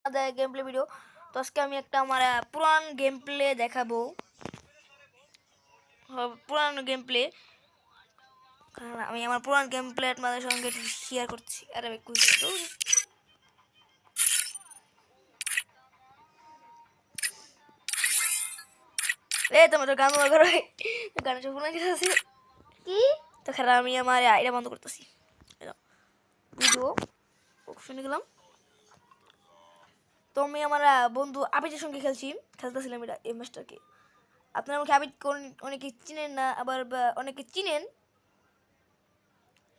Game play video. तो आज के एक पुरान गेम प्ले देखाबो, पुरान गेम प्ले पुरान गेम प्ले आपनादेर संगे शेयर करছি। अरे भाई कुछ ए তোমাদের গান বন্ধ করো, গান শুনে গেছে কি তো খারাপ। আমি আমার আইডিয়া বন্ধ করতেছি, ভিডিও অপশনে গেলাম। তো আমি আমার বন্ধু আবিদের সঙ্গে খেলতেছিলাম এই ম্যাচটাকে। আপনারা আমাকে আবিদ অনেকে চিনেন না, আবার অনেকে চিনেন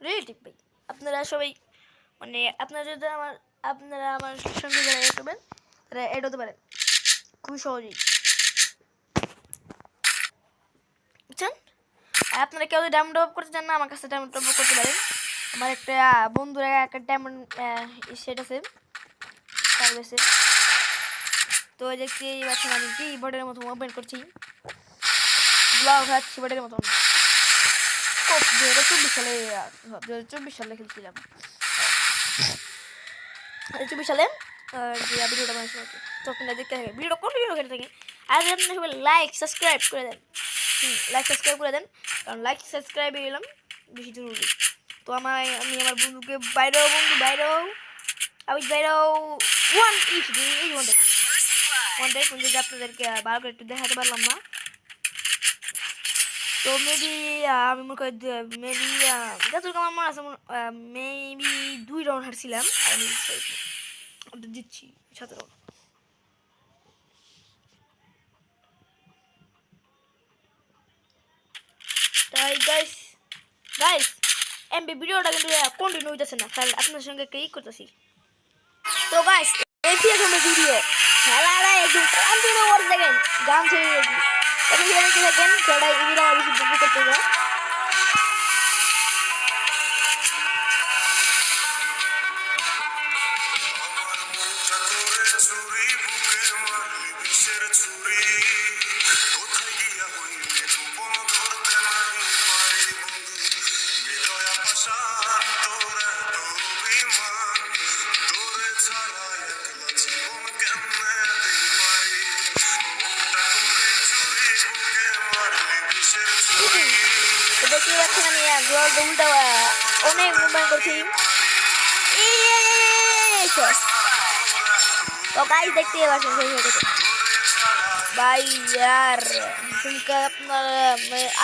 রিলেটিভ ভাই। আপনারা সবাই মানে আপনারা যদি আপনারা আমার সঙ্গে যারা এড হবেন তারা এড হতে পারেন খুব সহজেই, বুঝছেন। আর আপনারা কেউ যদি ডায়মন্ড ড্রপ করতে চান না, আমার কাছে ডায়মন্ড ড্রপ করতে পারেন। আমার একটা বন্ধুর একটা ডায়মন্ড সেট আছে সার্ভিসে। তো দেখতেই পাচ্ছেন আমি কিবোর্ডের মতো মুভমেন্ট করছি, ব্লগ হচ্ছে কিবোর্ডের মতো। 2024 সালে খেলছিলাম, 2024 সালে ভিডিওটা বানাচ্ছি। তো আপনারা দেখতে থাকেন ভিডিওটা কন্টিনিউ করতে থাকেন। আর আপনারা সবাই লাইক সাবস্ক্রাইব করে দেন, লাইক সাবস্ক্রাইব করে দেন, কারণ লাইক সাবস্ক্রাইব এলাম বেশি জরুরি। তো আমি আমার বন্ধুকে বাইরেও আমি বাইরেও ওয়ান যদি আপনাদেরকে ভালো করে একটু দেখাতে পারলাম না। তো মেবি আমি মনে করি মেবি যতটুকু আমার মনে আছে মেবি 2 রাউন্ড হারছিলাম আর আমি জিতছি 7 রাউন্ড। তাই গাইস এমবি ভিডিওটা কিন্তু কন্টিনিউ হইতেছে না, তাহলে আপনার সঙ্গে একটা করতেছি। তো গাইস এই ভিডিও খেলাটা একদম কন্টিনিউ করে দেখেন, গান ছেড়ে দিয়েছি এখন দেখতে থাকেন। খেলাটা এই ভিডিও আমার বেশি বুক করতে হবে। দেখতে পাচ্ছেন আমি উল্টা অনেক মুভমেন্ট করছি। তো গাইস দেখতে পাচ্ছেন ভাই ইয়ার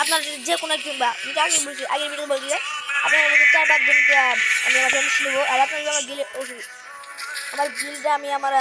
আপনার যে কোনো একজন বা আগে বলছি আগের ভিডিও বলছি আপনার 4-5 জনকে আমি আমার ফ্রেন্ডস নেবো। আর আপনার আমার গিল্ডে আমি আমার